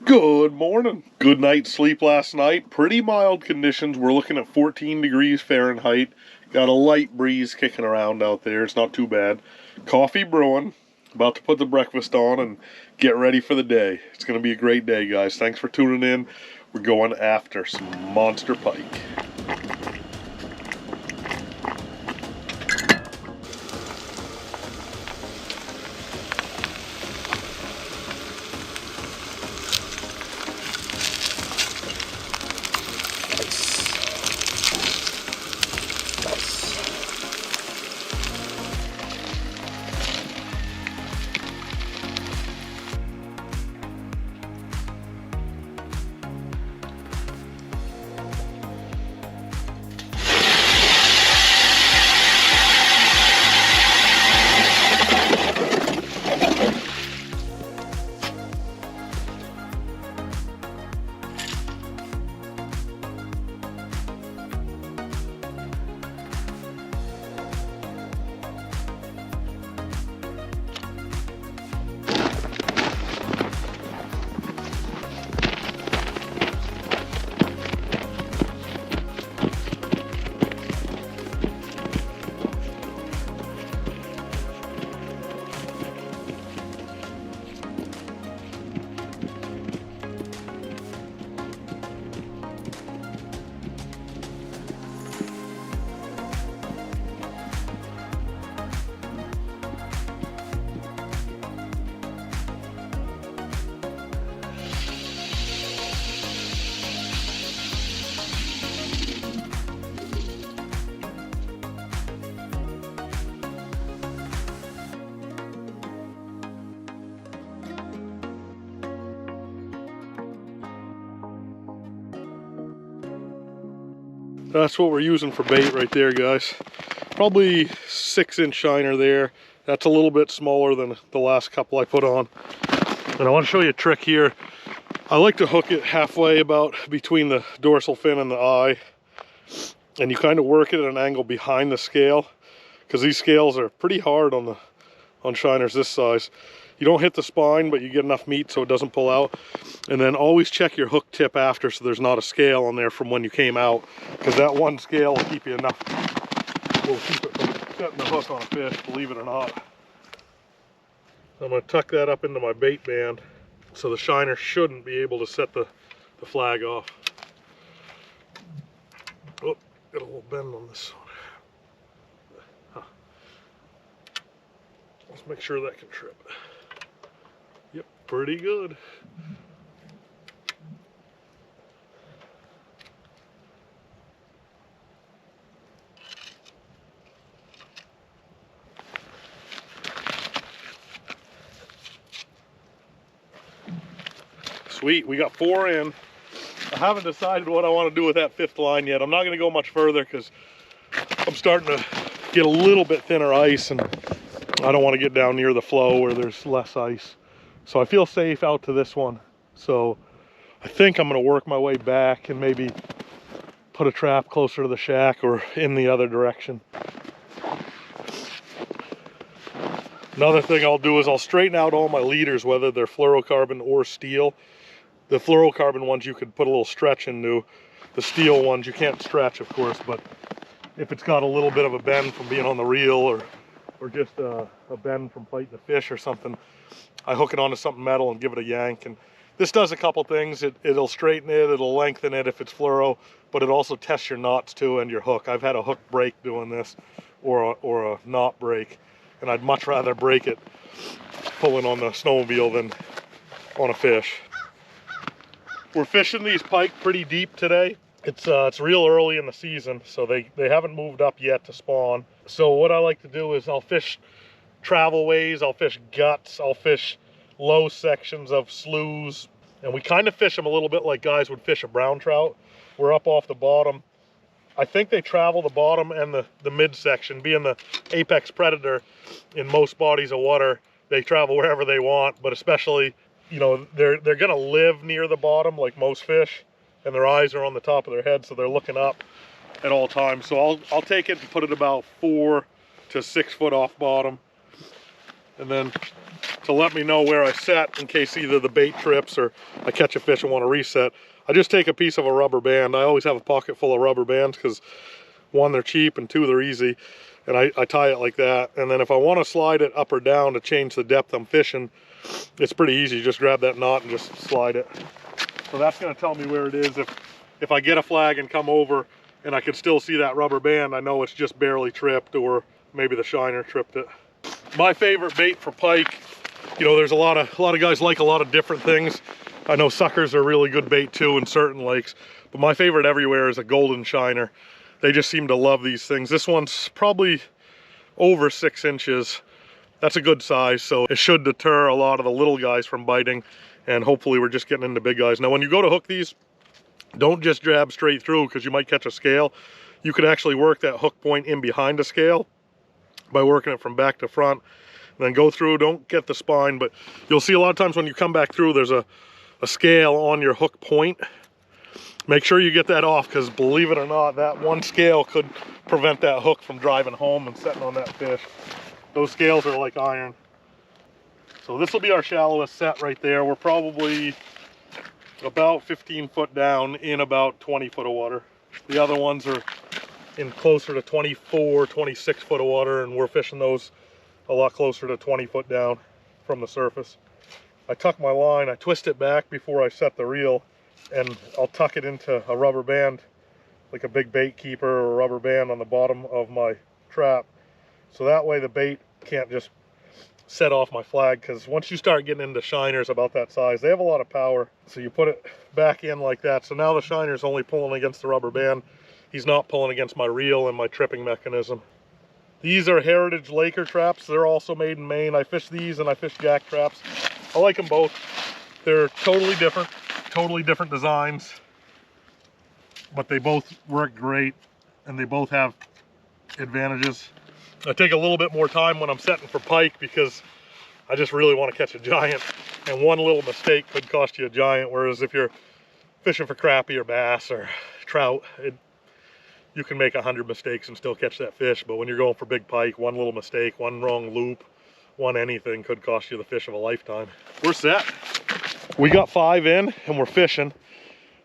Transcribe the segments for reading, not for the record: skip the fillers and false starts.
Good morning. Good night's sleep last night. Pretty mild conditions. We're looking at 14 degrees Fahrenheit. Got a light breeze kicking around out there. It's not too bad. Coffee brewing. About to put the breakfast on and get ready for the day. It's going to be a great day, guys. Thanks for tuning in. We're going after some monster pike. That's what we're using for bait right there, guys. Probably 6-inch shiner there. That's a little bit smaller than the last couple I put on. And I want to show you a trick here. I like to hook it halfway about between the dorsal fin and the eye. And you kind of work it at an angle behind the scale, because these scales are pretty hard on shiners this size. You don't hit the spine, but you get enough meat so it doesn't pull out. And then always check your hook tip after so there's not a scale on there from when you came out, because that one scale will keep you enough, will keep it from setting the hook on a fish, believe it or not. I'm going to tuck that up into my bait band so the shiner shouldn't be able to set the flag off. Oh, got a little bend on this one. Huh. Let's make sure that can trip. Yep, pretty good. Sweet, we got 4 in. I haven't decided what I want to do with that 5th line yet. I'm not going to go much further because I'm starting to get a little bit thinner ice and I don't want to get down near the flow where there's less ice. So I feel safe out to this one. So I think I'm going to work my way back and maybe put a trap closer to the shack or in the other direction. Another thing I'll do is I'll straighten out all my leaders, whether they're fluorocarbon or steel. The fluorocarbon ones you could put a little stretch into. The steel ones you can't stretch, of course, but if it's got a little bit of a bend from being on the reel or just a bend from fighting the fish or something, I hook it onto something metal and give it a yank. And this does a couple things. It'll straighten it, it'll lengthen it if it's fluoro, but it also tests your knots too and your hook. I've had a hook break doing this, or a knot break, and I'd much rather break it pulling on the snowmobile than on a fish. We're fishing these pike pretty deep today. It's real early in the season, so they haven't moved up yet to spawn. So what I like to do is I'll fish travel ways, I'll fish guts, I'll fish low sections of sloughs, and we kind of fish them a little bit like guys would fish a brown trout. We're up off the bottom. I think they travel the bottom and the midsection. Being the apex predator in most bodies of water, they travel wherever they want, but especially, you know, they're gonna live near the bottom like most fish, and their eyes are on the top of their head, so they're looking up at all times. So I'll take it and put it about 4 to 6 foot off bottom, and then to let me know where I set in case either the bait trips or I catch a fish and want to reset. I just take a piece of a rubber band. I always have a pocket full of rubber bands because one, they're cheap, and two, they're easy. And I tie it like that. And then if I want to slide it up or down to change the depth I'm fishing, it's pretty easy. Just grab that knot and just slide it. So that's going to tell me where it is. If I get a flag and come over and I can still see that rubber band, I know it's just barely tripped, or maybe the shiner tripped it. My favorite bait for pike, you know, there's a lot of guys like a lot of different things. I know suckers are really good bait too in certain lakes, but my favorite everywhere is a golden shiner. They just seem to love these things. This one's probably over 6 inches. That's a good size, so it should deter a lot of the little guys from biting, and hopefully we're just getting into big guys. Now when you go to hook these, don't just jab straight through because you might catch a scale. You could actually work that hook point in behind a scale by working it from back to front, and then go through. Don't get the spine, but you'll see a lot of times when you come back through, there's a scale on your hook point. Make sure you get that off, because believe it or not, that one scale could prevent that hook from driving home and setting on that fish. Those scales are like iron. So this will be our shallowest set right there. We're probably about 15 foot down in about 20 foot of water. The other ones are in closer to 24, 26 foot of water, and we're fishing those a lot closer to 20 foot down from the surface. I tuck my line, I twist it back before I set the reel, and I'll tuck it into a rubber band, like a big bait keeper or a rubber band on the bottom of my trap. So that way the bait can't just set off my flag, because once you start getting into shiners about that size, they have a lot of power. So you put it back in like that. So now the shiner's only pulling against the rubber band. He's not pulling against my reel and my tripping mechanism. These are Heritage Laker traps. They're also made in Maine. I fish these and I fish jack traps. I like them both. They're totally different designs, but they both work great and they both have advantages. I take a little bit more time when I'm setting for pike because I just really want to catch a giant, and one little mistake could cost you a giant, whereas if you're fishing for crappie or bass or trout, you can make 100 mistakes and still catch that fish. But when you're going for big pike, one little mistake, one wrong loop, one anything could cost you the fish of a lifetime. We're set. We got 5 in and we're fishing.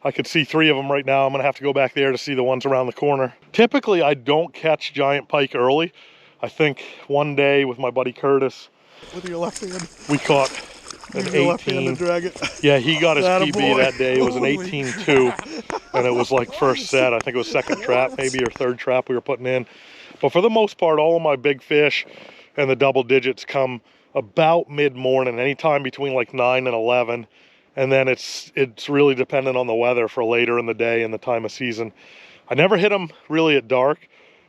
I could see 3 of them right now. I'm gonna have to go back there to see the ones around the corner. Typically, I don't catch giant pike early. I think one day with my buddy Curtis, with your left hand, we caught an 18. Left hand to drag it. Yeah, he got his PB that day. It was an 18-2, and it was like first set. I think it was second trap, maybe, or third trap we were putting in. But for the most part, all of my big fish and the double digits come about mid-morning, anytime between like 9 and 11. And then it's really dependent on the weather for later in the day and the time of season. I never hit them really at dark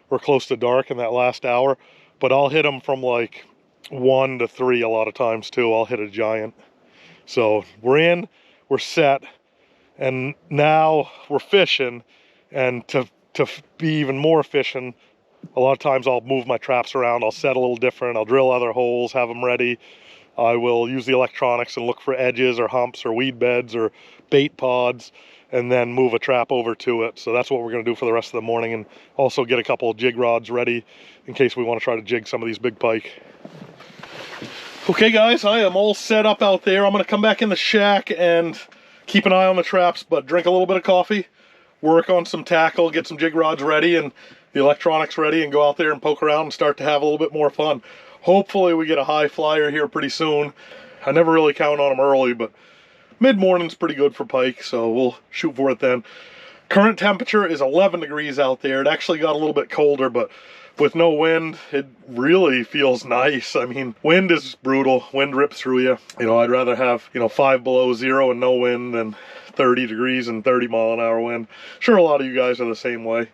or close to dark in that last hour, but I'll hit them from like 1 to 3 a lot of times too. I'll hit a giant. So we're in, we're set, and now we're fishing. And to be even more fishing, a lot of times I'll move my traps around. I'll set a little different. I'll drill other holes, have them ready. I will use the electronics and look for edges or humps or weed beds or bait pods, and then move a trap over to it. So that's what we're gonna do for the rest of the morning, and also get a couple of jig rods ready in case we want to try to jig some of these big pike. Okay guys, I am all set up out there. I'm gonna come back in the shack and keep an eye on the traps, but drink a little bit of coffee, work on some tackle, get some jig rods ready and the electronics ready, and go out there and poke around and start to have a little bit more fun. Hopefully we get a high flyer here pretty soon. I never really count on them early, but mid-morning's pretty good for pike, so we'll shoot for it then. Current temperature is 11 degrees out there. It actually got a little bit colder, but with no wind, it really feels nice. I mean, wind is brutal. Wind rips through you. You know, I'd rather have, 5 below zero and no wind than 30 degrees and 30-mile-an-hour wind. Sure, a lot of you guys are the same way.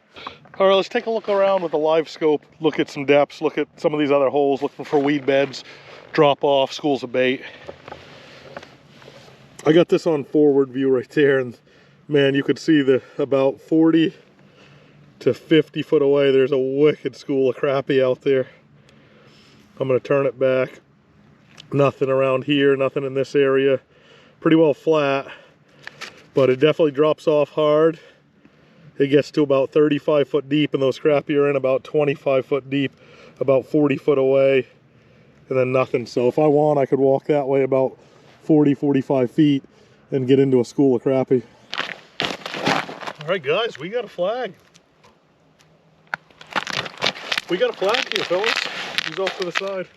All right, let's take a look around with a live scope, look at some depths, look at some of these other holes, looking for weed beds, drop off, schools of bait. I got this on forward view right there, and man, you could see the about 40 to 50 foot away, there's a wicked school of crappie out there. I'm gonna turn it back. Nothing around here, nothing in this area. Pretty well flat, but it definitely drops off hard. It gets to about 35 foot deep, and those crappie are in about 25 foot deep, about 40 foot away. and then nothing. So if I want, I could walk that way about 40, 45 feet and get into a school of crappie. All right, guys, we got a flag. We got a flag here, fellas. He's off to the side.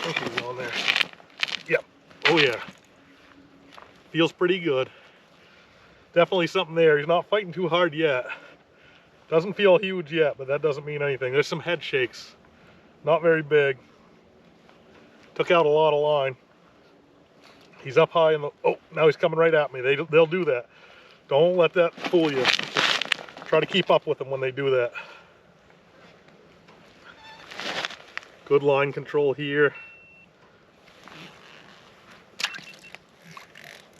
I think he's on there. Yep. Oh yeah. Feels pretty good. Definitely something there. He's not fighting too hard yet. Doesn't feel huge yet, but that doesn't mean anything. There's some head shakes. Not very big. Took out a lot of line. He's up high in the... Oh, now he's coming right at me. They'll do that. Don't let that fool you. Just try to keep up with them when they do that. Good line control here.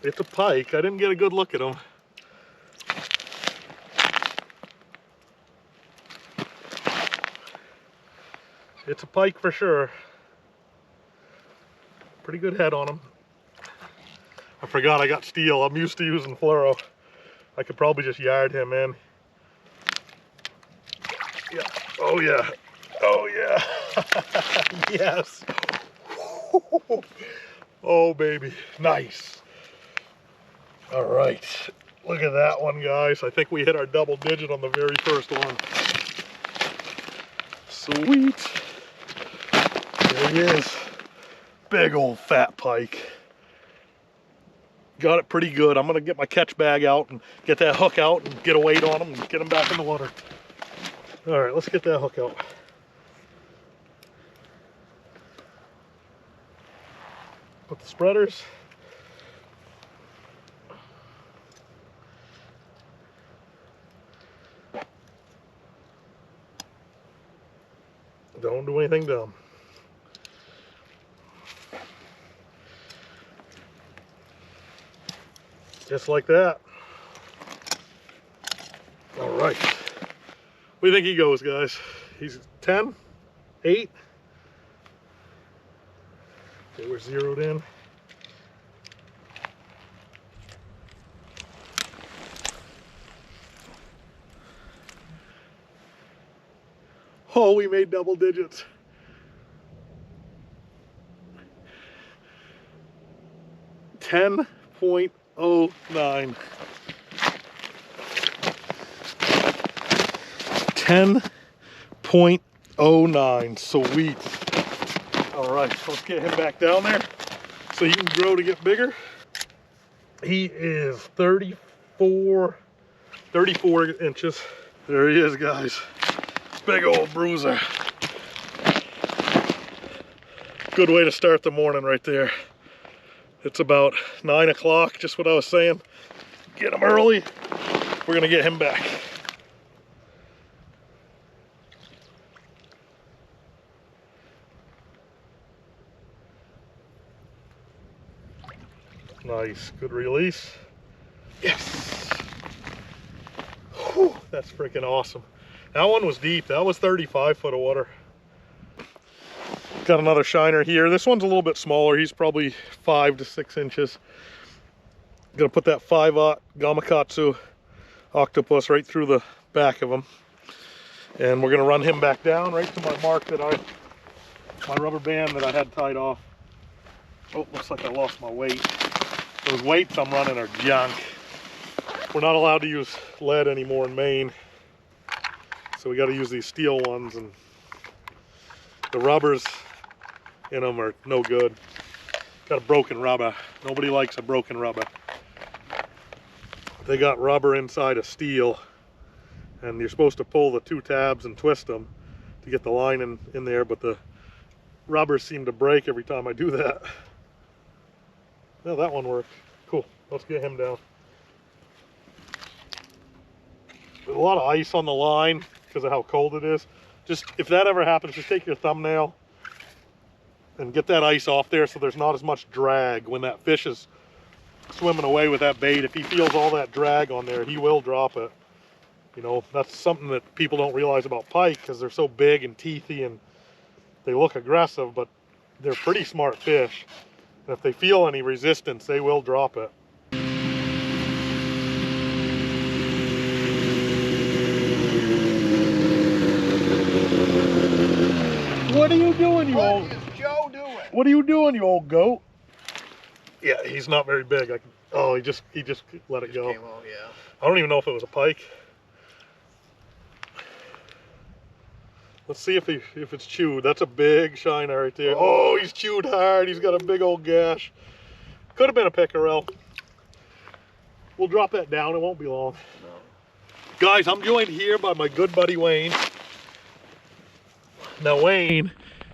It's a pike. I didn't get a good look at him. It's a pike for sure. Pretty good head on him. I forgot I got steel. I'm used to using fluoro. I could probably just yard him in. Yeah. Oh yeah. Oh yeah. Yes. Oh baby. Nice. All right. Look at that one, guys. I think we hit our double digit on the very first one. Sweet. There he is. Big old fat pike. Got it pretty good. I'm gonna get my catch bag out and get that hook out and get a weight on him and get him back in the water. All right, let's get that hook out. Put the spreaders. Don't do anything dumb. Just like that. All right. What do you think he goes, guys? He's 10, 8. Okay, we're zeroed in. Oh, we made double digits. $10.09. 10.09. Sweet. All right, so let's get him back down there so he can grow to get bigger. He is 34 inches. There he is, guys. Big old bruiser. Good way to start the morning right there. It's about 9 o'clock, just what I was saying. Get him early. We're gonna get him back. Nice, good release. Yes. Whew, that's freaking awesome. That one was deep. That was 35 foot of water. Got another shiner here. This one's a little bit smaller. He's probably 5 to 6 inches. Gonna put that 5/0 Gamakatsu octopus right through the back of him. And we're gonna run him back down right to my mark that my rubber band that I had tied off. Oh, looks like I lost my weight. Those weights I'm running are junk. We're not allowed to use lead anymore in Maine. So we gotta use these steel ones, and the rubbers in them are no good. Got a broken rubber. Nobody likes a broken rubber. They got rubber inside of steel, and you're supposed to pull the 2 tabs and twist them to get the line in there, but the rubbers seem to break every time I do that. No, that one worked. Cool. Let's get him down. There's a lot of ice on the line because of how cold it is. Just, if that ever happens, just take your thumbnail and get that ice off there so there's not as much drag when that fish is swimming away with that bait. If he feels all that drag on there, he will drop it. You know, that's something that people don't realize about pike because they're so big and teethy and they look aggressive, but they're pretty smart fish. And if they feel any resistance, they will drop it. you doing, you old? What is Joe doing? What are you doing, you old goat? Yeah, he's not very big. Oh, he just let it go. Came out, yeah. I don't even know if it was a pike. Let's see if it's chewed. That's a big shiner right there. Oh, he's chewed hard. He's got a big old gash. Could have been a pickerel. We'll drop that down. It won't be long. No. Guys, I'm joined here by my good buddy Wayne. Now Wayne,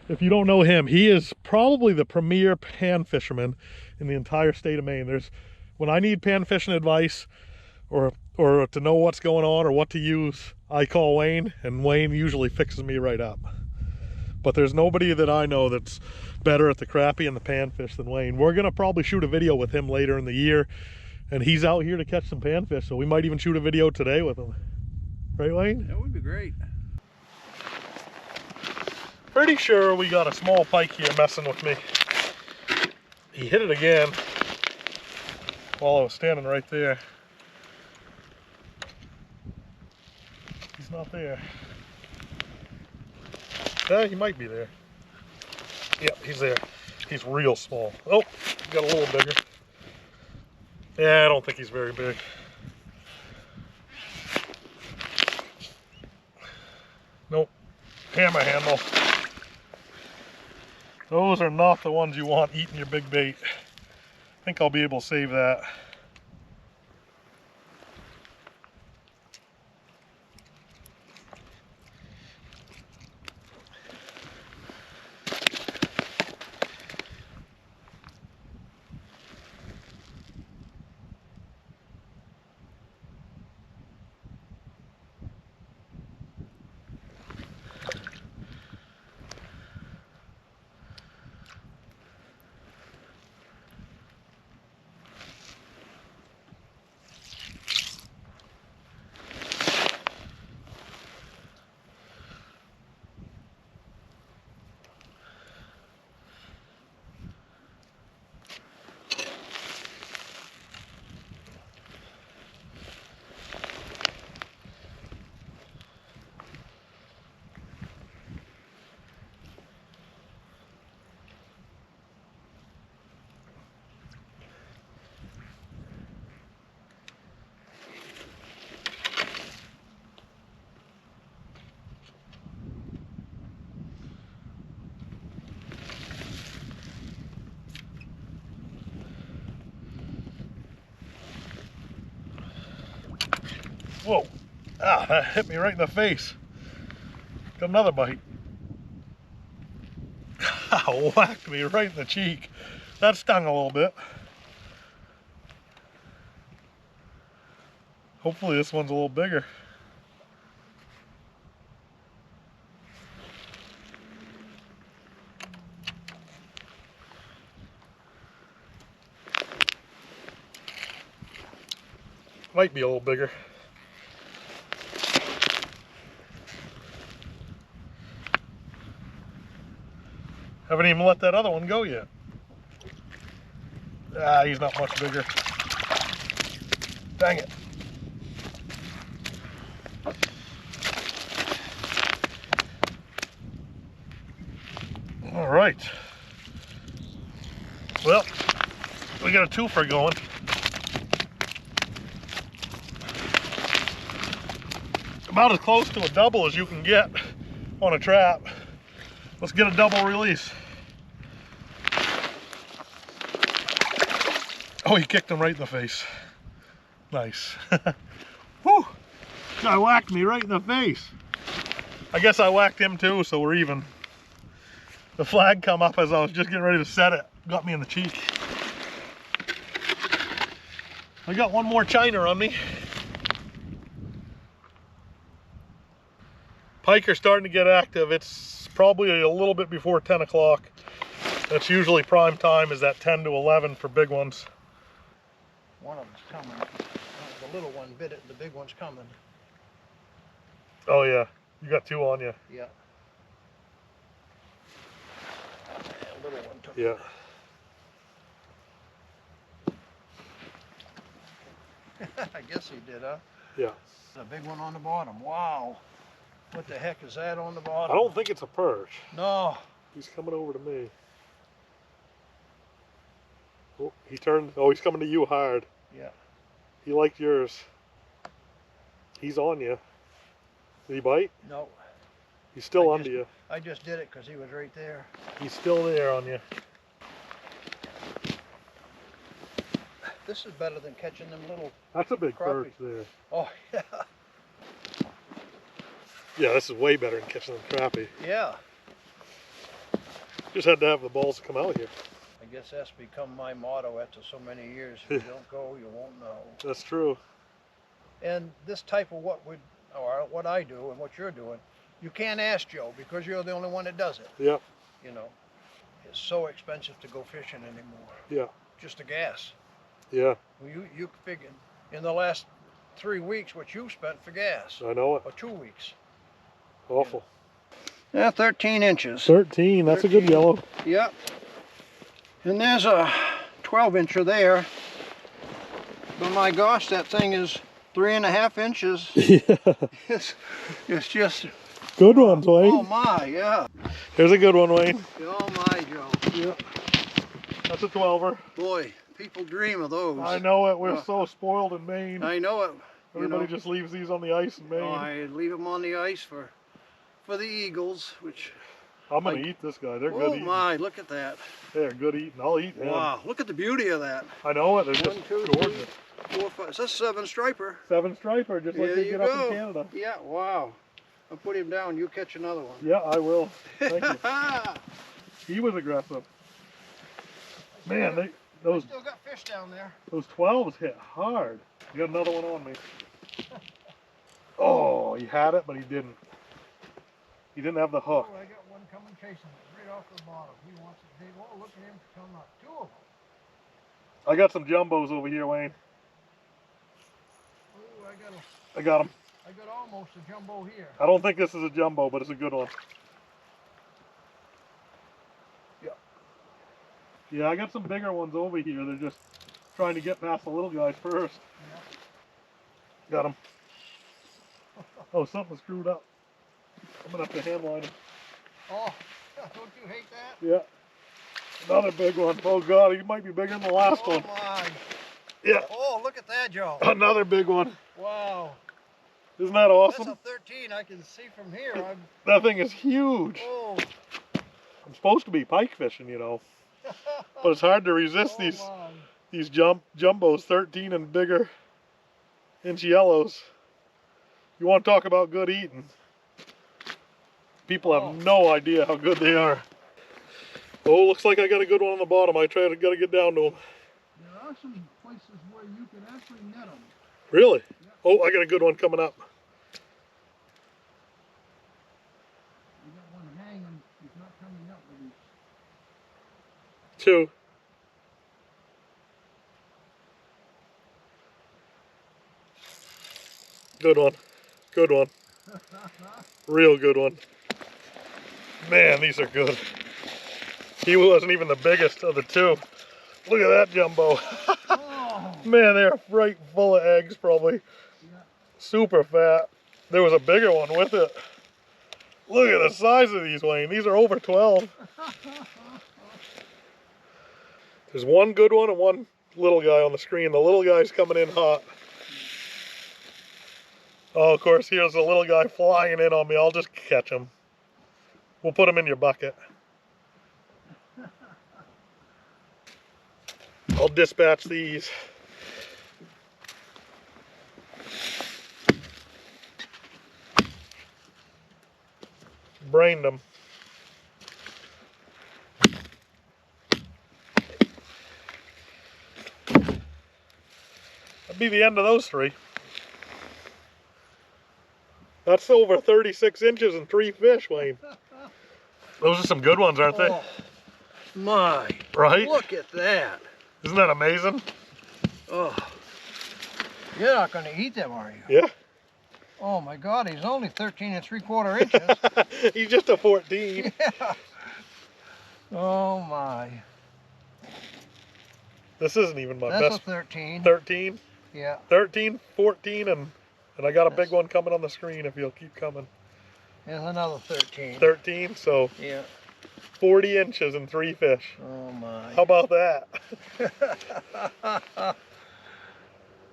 if you don't know him, he is probably the premier pan fisherman in the entire state of Maine. When I need pan fishing advice or to know what's going on or what to use, I call Wayne, and Wayne usually fixes me right up. But there's nobody that I know that's better at the crappie and the panfish than Wayne. We're gonna probably shoot a video with him later in the year, and he's out here to catch some panfish, so we might even shoot a video today with him. Right, Wayne? That would be great. Pretty sure we got a small pike here messing with me. He hit it again while I was standing right there. He's not there. Yeah, he might be there. Yep, he's there. He's real small. Oh, got a little bigger. Yeah, I don't think he's very big. Nope. Hammer handle. Those are not the ones you want eating your big bait. I think I'll be able to save that. Whoa, ah, that hit me right in the face. Got another bite. Whacked me right in the cheek. That stung a little bit. Hopefully this one's a little bigger. Might be a little bigger. Haven't even let that other one go yet. Ah, he's not much bigger. Dang it. All right. Well, we got a twofer going. About as close to a double as you can get on a trap. Let's get a double release. Oh, he kicked him right in the face. Nice. Whew! Guy whacked me right in the face. I guess I whacked him too, so we're even. The flag come up as I was just getting ready to set it. Got me in the cheek. I got one more chiner on me. Pike are starting to get active. It's probably a little bit before 10 o'clock. That's usually prime time, is that 10 to 11 for big ones. One of them's coming. The little one bit it, the big one's coming. Oh yeah, you got two on you. Yeah. The little one took Yeah. it. I guess he did, huh? Yeah. The big one on the bottom. Wow. What the heck is that on the I bottom? don't think it's a perch. No. He's coming over to me. Oh, he turned. Oh, he's coming to you hard. Yeah. He liked yours. He's on you. Did he bite? No. He's still under you. I just did it because he was right there. He's still there on you. This is better than catching them little. That's a big Crappie. perch there. Oh, yeah. Yeah, this is way better than catching them crappie. Yeah. Just had to have the balls to come out here. I guess that's become my motto after so many years. If you don't go, you won't know. That's true. And this type of what I do and what you're doing, you can't ask Joe because you're the only one that does it. Yep. You know, it's so expensive to go fishing anymore. Yeah. Just the gas. Yeah. Well, you figured in the last 3 weeks what you spent for gas, I know it. or 2 weeks. Awful. Yeah, 13 inches. 13. That's a good 13. yellow. Yep. And there's a 12-incher there. But my gosh, that thing is 3.5 inches. Yeah. It's just. Good ones, Wayne. Oh my, yeah. Here's a good one, Wayne. Oh my, Joe. Yep. That's a 12er. Boy, people dream of those. I know it. We're so spoiled in Maine. I know it. Everybody just leaves these on the ice in Maine. I leave them on the ice for the eagles, which. I'm gonna eat this guy. They're good Oh eating. my, look at that. They're good eating. I'll eat them. Wow, look at the beauty of that. I know it. They're 1, just 2, gorgeous. 3, 4, 5. That's a 7 striper. 7 striper, just like There they you get up go. in Canada. Yeah, wow. I'll put him down. You catch another one. Yeah, I will. Thank you. He was aggressive. Man, those Still got fish down there. those 12s hit hard. You got another one on me. Oh, he had it, but he didn't. He didn't have the hook. Oh, I got one coming chasing it right off the bottom. He wants it big. Oh, look at him coming up. 2 of them. I got some jumbos over here, Wayne. Oh, I got them. I got almost a jumbo here. I don't think this is a jumbo, but it's a good one. Yeah. Yeah, I got some bigger ones over here. They're just trying to get past the little guys first. Yeah. Got him. Oh, something screwed up. I'm gonna have to hand line him. Oh, don't you hate that? Yeah. Another big one. Oh God, he might be bigger than the last Oh one. my. Yeah. Oh, look at that, Joe. Another big one. Wow. Isn't that awesome? That's a 13. I can see from here. That thing is huge. Oh. I'm supposed to be pike fishing, you know, but it's hard to resist Oh, these jumbos, 13 and bigger inch yellows. You want to talk about good eating? People have no idea how good they are. Oh, looks like I got a good one on the bottom. Got to get down to them. There are some places where you can actually net them. Really? Yeah. Oh, I got a good one coming up. You got one hanging. He's not coming up with these. 2. Good one. Good one. Real good one. Man, these are good. He wasn't even the biggest of the 2. Look at that jumbo. Oh. Man, they're right full of eggs probably. Yeah. Super fat. There was a bigger one with it. Look at the size of these, Wayne. These are over 12. There's one good one and one little guy on the screen. The little guy's coming in hot. Oh, of course, here's the little guy flying in on me. I'll just catch him. We'll put him in your bucket. I'll dispatch these. Brained them. That'd be the end of those 3. That's over 36 inches and 3 fish, Wayne. Those are some good ones, aren't they? Oh, my. Right? Look at that. Isn't that amazing? Oh. You're not going to eat them, are you? Yeah. Oh my God, he's only 13 3/4 inches. He's just a 14. Yeah. Oh my. This isn't even my That's best. a 13. 13? Yeah. 13, 14, and I got a big one coming on the screen if you'll keep coming. There's another 13. 13, so Yeah. 40 inches and 3 fish. Oh my. How about that?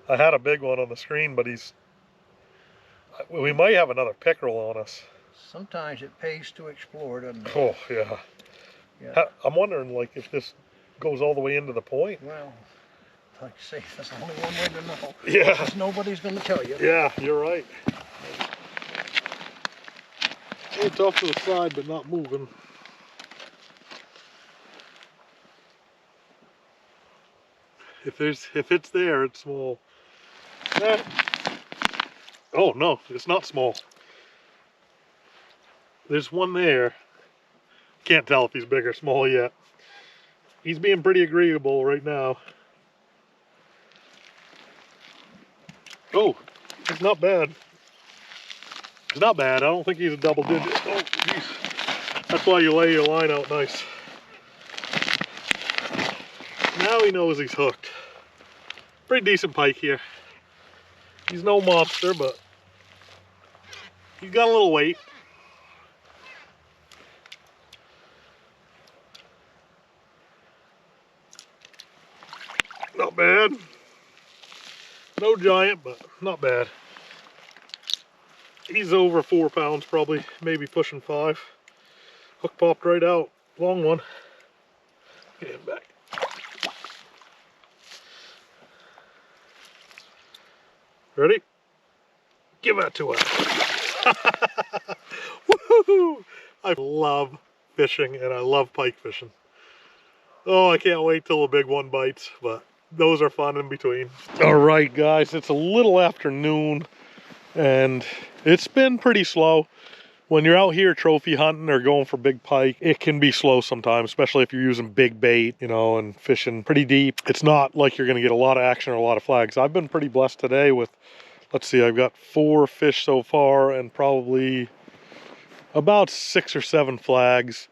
I had a big one on the screen, but we might have another pickerel on us. Sometimes it pays to explore, doesn't it? Oh, yeah. Yeah. I'm wondering, like, if this goes all the way into the point. Well, like I say, there's only one way to know. Yeah. Because nobody's going to tell you. Yeah, you're right. It's off to the side, but not moving. If it's there, it's small. Eh. Oh no, it's not small. There's one there. Can't tell if he's big or small yet. He's being pretty agreeable right now. Oh, it's not bad. It's not bad. I don't think he's a double digit. Oh, jeez. That's why you lay your line out nice. Now he knows he's hooked. Pretty decent pike here. He's no monster, but he's got a little weight. Not bad. No giant, but not bad. He's over 4 pounds probably, maybe pushing 5. Hook popped right out. Long one. Get him back. Ready? Give that to us. Woohoo! I love fishing and I love pike fishing. Oh, I can't wait till the big one bites, but those are fun in between. All right, guys, it's a little after noon and it's been pretty slow. When you're out here trophy hunting or going for big pike, it can be slow sometimes, especially if you're using big bait, you know, and fishing pretty deep. It's not like you're gonna get a lot of action or a lot of flags. I've been pretty blessed today with, let's see, I've got 4 fish so far and probably about 6 or 7 flags.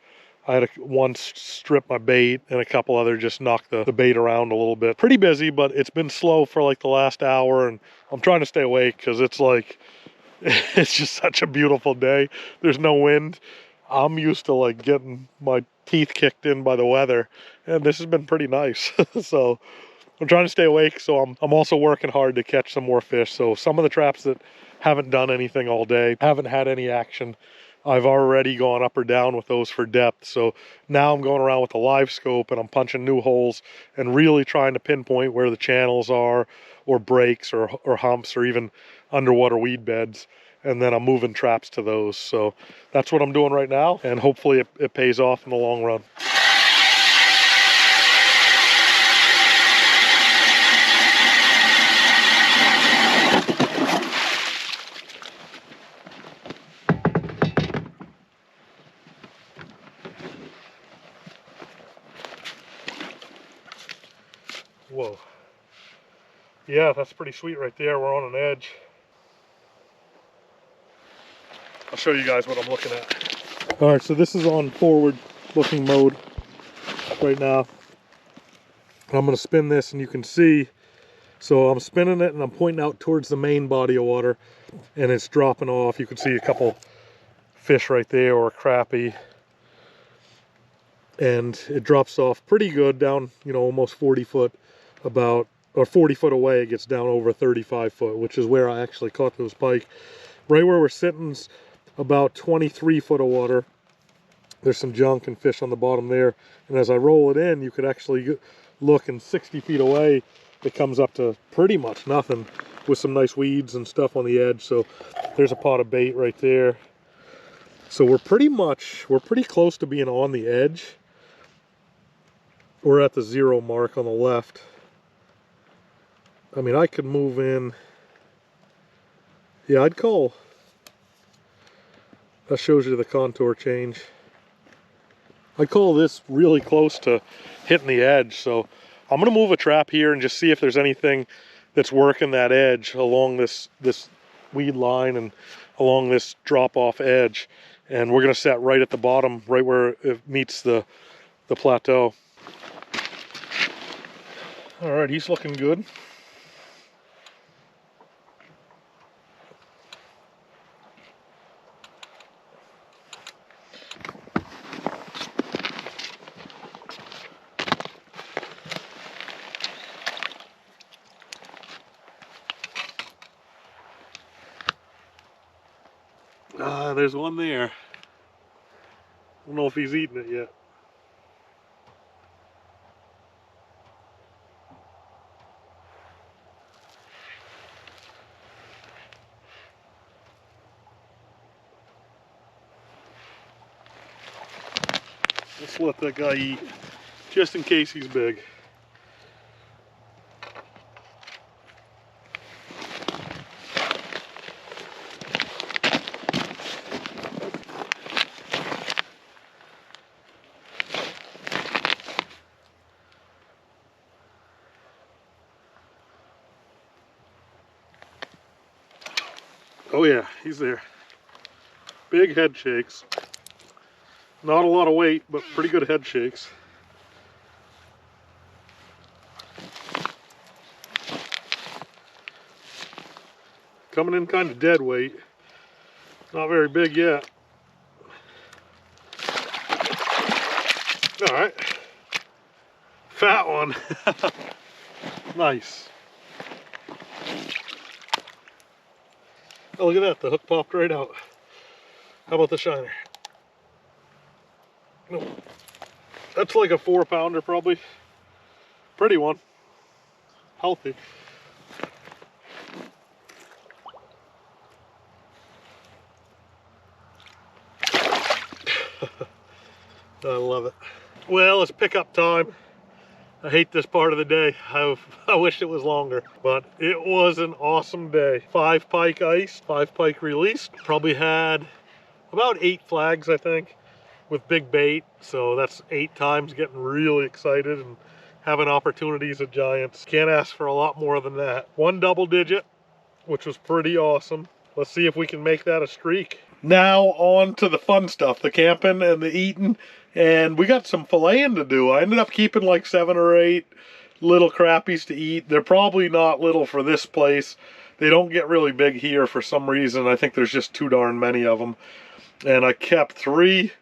I had one strip my bait and a couple other just knock the bait around a little bit. Pretty busy, but it's been slow for like the last hour and I'm trying to stay awake because it's like, it's just such a beautiful day. There's no wind. I'm used to like getting my teeth kicked in by the weather and this has been pretty nice. So I'm trying to stay awake. So I'm also working hard to catch some more fish. So some of the traps that haven't done anything all day, haven't had any action, I've already gone up or down with those for depth. So now I'm going around with a live scope and I'm punching new holes and really trying to pinpoint where the channels are or breaks or humps or even underwater weed beds. And then I'm moving traps to those. So that's what I'm doing right now. And hopefully it pays off in the long run. Whoa. Yeah, that's pretty sweet right there. We're on an edge. I'll show you guys what I'm looking at. All right, so this is on forward looking mode right now. I'm gonna spin this and you can see, so I'm spinning it and I'm pointing out towards the main body of water and it's dropping off. You can see a couple fish right there or a crappie. And it drops off pretty good down, you know, almost 40 foot about, or 40 foot away, it gets down over 35 foot, which is where I actually caught those pike. Right where we're sitting's about 23 foot of water. There's some junk and fish on the bottom there. And as I roll it in, you could actually look, and 60 feet away, it comes up to pretty much nothing with some nice weeds and stuff on the edge. So there's a pot of bait right there. So we're pretty close to being on the edge. We're at the 0 mark on the left. I mean, I could move in. Yeah, I'd call. That shows you the contour change. I'd call this really close to hitting the edge. So I'm gonna move a trap here and just see if there's anything that's working that edge along this weed line and along this drop off edge. And we're gonna set right at the bottom, right where it meets the plateau. All right, he's looking good. there's one there. I don't know if he's eating it yet. Let's let that guy eat, just in case he's big. Oh yeah, he's there. Big head shakes. Not a lot of weight, but pretty good head shakes. Coming in kind of dead weight. Not very big yet. All right. Fat one. Nice. Oh, look at that. The hook popped right out. How about the shiner? No. That's like a 4-pounder probably. Pretty one. Healthy. I love it. Well, it's pickup time. I hate this part of the day. I wish it was longer, but it was an awesome day. 5 pike ice, 5 pike released. Probably had about 8 flags, I think, with big bait. So that's 8 times getting really excited and having opportunities at Giants. Can't ask for a lot more than that. 1 double digit, which was pretty awesome. Let's see if we can make that a streak. Now on to the fun stuff, the camping and the eating. And we got some filleting to do. I ended up keeping like 7 or 8 little crappies to eat. They're probably not little for this place. They don't get really big here for some reason. I think there's just too darn many of them. And I kept 3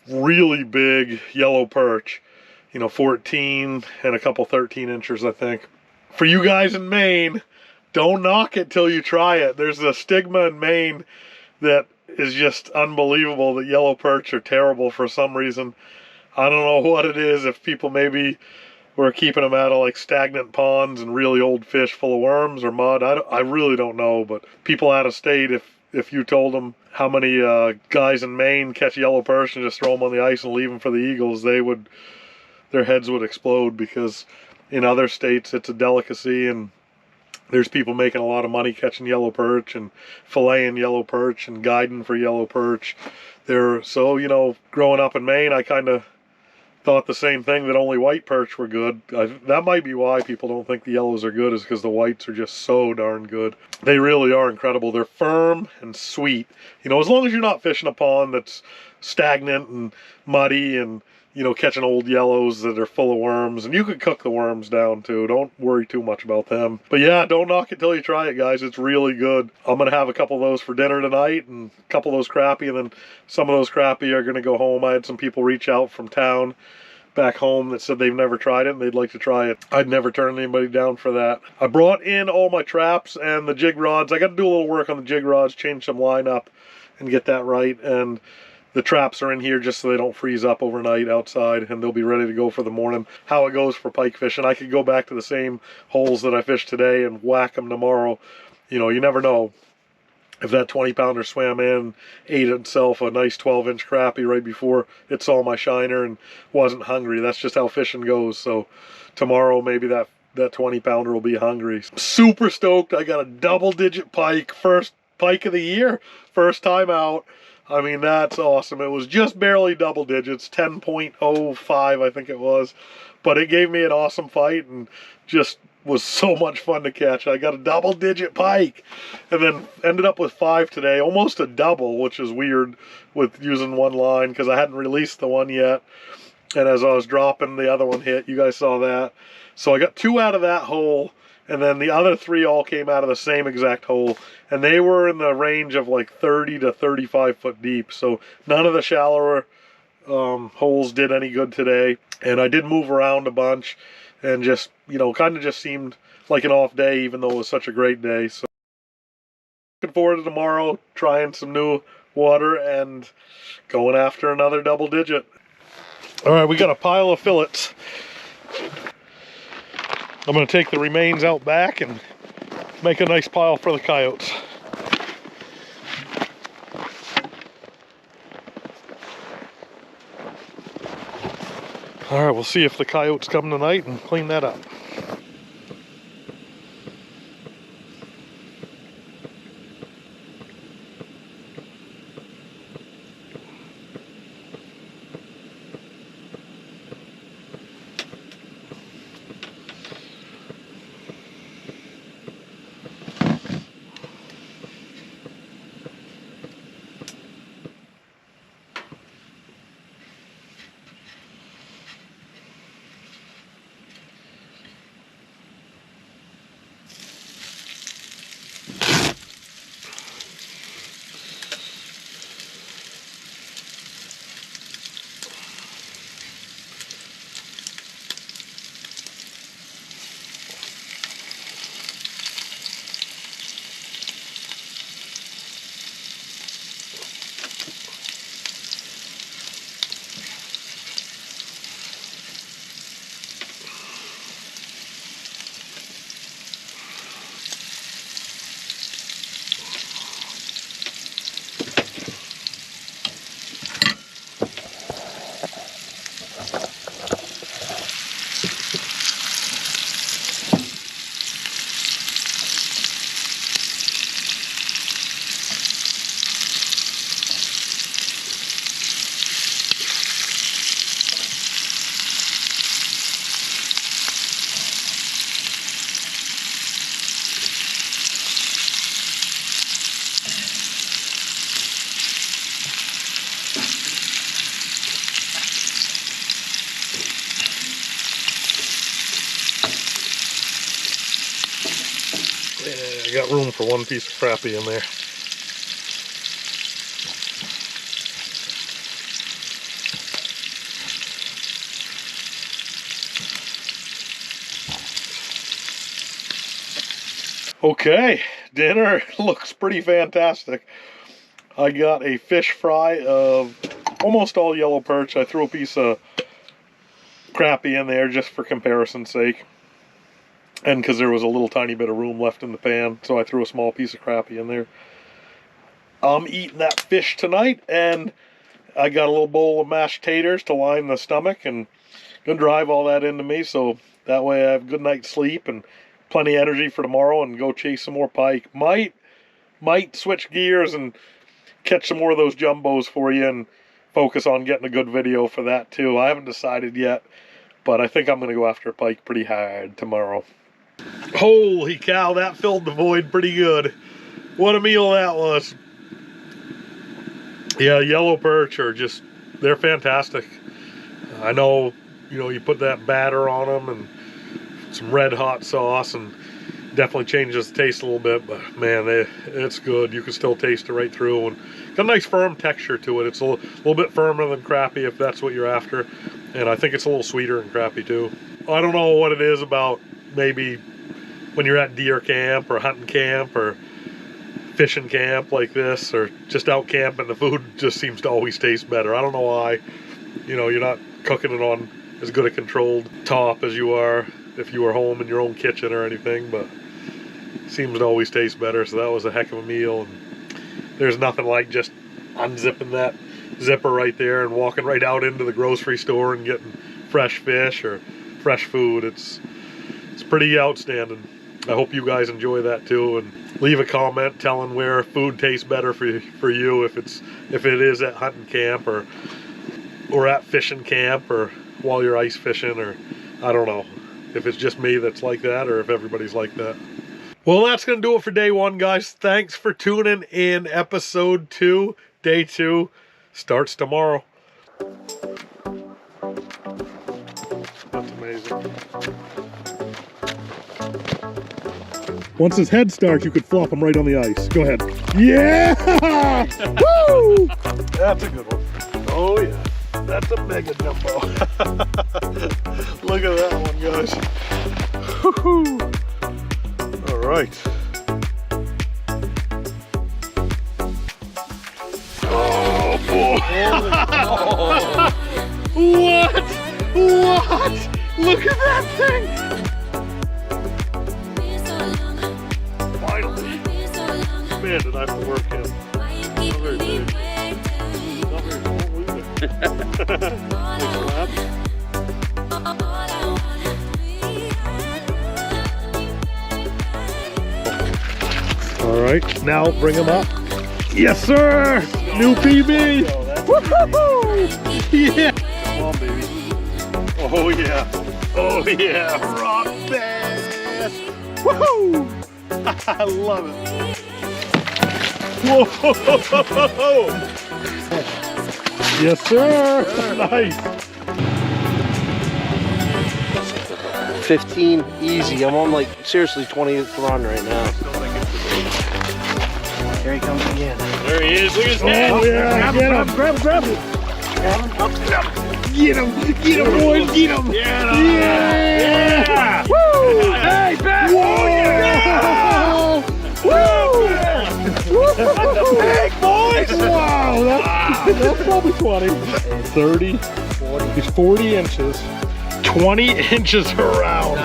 really big yellow perch. You know, 14 and a couple 13 inchers, I think. For you guys in Maine, don't knock it till you try it. There's a stigma in Maine that is just unbelievable that yellow perch are terrible for some reason. I don't know what it is, if people maybe were keeping them out of like stagnant ponds and really old fish full of worms or mud. I really don't know, but people out of state, if you told them how many guys in Maine catch yellow perch and just throw them on the ice and leave them for the eagles, their heads would explode, because in other states it's a delicacy and there's people making a lot of money catching yellow perch and filleting yellow perch and guiding for yellow perch. So, you know, growing up in Maine, I kind of thought the same thing, that only white perch were good. That might be why people don't think the yellows are good, is because the whites are just so darn good. They really are incredible. They're firm and sweet. You know, as long as you're not fishing a pond that's stagnant and muddy and, you know, catching old yellows that are full of worms. And you could cook the worms down too. Don't worry too much about them. But yeah, don't knock it till you try it, guys. It's really good. I'm going to have a couple of those for dinner tonight, and a couple of those crappie, and then some of those crappie are going to go home. I had some people reach out from town back home that said they've never tried it and they'd like to try it. I'd never turn anybody down for that. I brought in all my traps and the jig rods. I got to do a little work on the jig rods, change some line up and get that right. And the traps are in here just so they don't freeze up overnight outside, and they'll be ready to go for the morning. How it goes for pike fishing, I could go back to the same holes that I fished today and whack them tomorrow. You know, you never know. If that 20-pounder swam in, ate itself a nice 12-inch crappie right before it saw my shiner and wasn't hungry. That's just how fishing goes. So tomorrow maybe that 20-pounder will be hungry. Super stoked. I got a double-digit pike, first pike of the year, first time out. I mean, that's awesome. It was just barely double digits, 10.05 I think it was, but it gave me an awesome fight and just was so much fun to catch. I got a double digit pike and then ended up with 5 today, almost a double, which is weird with using one line because I hadn't released the one yet. And as I was dropping, the other one hit. You guys saw that. So I got 2 out of that hole, and then the other 3 all came out of the same exact hole, and they were in the range of like 30 to 35 foot deep. So none of the shallower holes did any good today. And I did move around a bunch and just, you know, kind of just seemed like an off day, even though it was such a great day. So looking forward to tomorrow, trying some new water and going after another double digit. All right, we got a pile of fillets. I'm going to take the remains out back and make a nice pile for the coyotes. All right, we'll see if the coyotes come tonight and clean that up. I got room for one piece of crappie in there. Okay, dinner looks pretty fantastic. I got a fish fry of almost all yellow perch. I threw a piece of crappie in there just for comparison's sake. And because there was a little tiny bit of room left in the pan, so I threw a small piece of crappie in there. I'm eating that fish tonight, and I got a little bowl of mashed taters to line the stomach, and gonna drive all that into me, so that way I have a good night's sleep and plenty of energy for tomorrow and go chase some more pike. Might switch gears and catch some more of those jumbos for you and focus on getting a good video for that too. I haven't decided yet, but I think I'm gonna go after pike pretty hard tomorrow. Holy cow, that filled the void pretty good. What a meal that was. Yeah, yellow perch are just, they're fantastic. I know, you know, you put that batter on them and some red hot sauce and definitely changes the taste a little bit, but man, it's good. You can still taste it right through and got a nice firm texture to it. It's a little bit firmer than crappie if that's what you're after, and I think it's a little sweeter than crappie too. I don't know what it is about maybe when you're at deer camp or hunting camp or fishing camp like this or just out camping, the food just seems to always taste better. I don't know why. You know, you're not cooking it on as good a controlled top as you are if you were home in your own kitchen or anything, but it seems to always taste better. So that was a heck of a meal, and there's nothing like just unzipping that zipper right there and walking right out into the grocery store and getting fresh fish or fresh food. It's pretty outstanding. I hope you guys enjoy that too, and leave a comment telling where food tastes better for you, if it is at hunting camp or at fishing camp or while you're ice fishing, or I don't know if it's just me that's like that or if everybody's like that. Well, that's gonna do it for day one, guys. Thanks for tuning in. Episode 2, day 2 starts tomorrow. That's amazing. Once his head starts, you could flop him right on the ice. Go ahead. Yeah! Woo! That's a good one. Oh yeah, that's a mega jumbo. Look at that one, guys. Woo-hoo. All right. What? What? Look at that thing! Finally. Man, did I have to work him. Not very big. Not very small either. All right, now bring him up. Yes, sir! New PB! Woo-hoo-hoo! Yeah! Come on, baby. Oh, yeah. Oh, yeah. Rock bass! Woohoo! I love it. Whoa! Yes, sir! Nice! 15 easy. I'm on like seriously 20th run right now. Here he comes again. There he is. Look at his head. Oh, yeah. Get him! Grab him! Grab him! Get him! Get him, boys! Get him! Yeah. Yeah! Woo! Hey, back! Whoa! Oh, yeah! Woo! Big boys! Wow, that's probably 20. 30. 40. He's 40 inches. 20 inches around.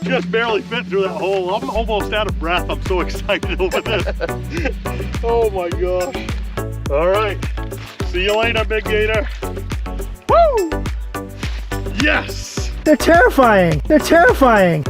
Just barely fit through that hole. I'm almost out of breath. I'm so excited over this. Oh my gosh. All right. See you later, Big Gator. Woo! Yes! They're terrifying. They're terrifying.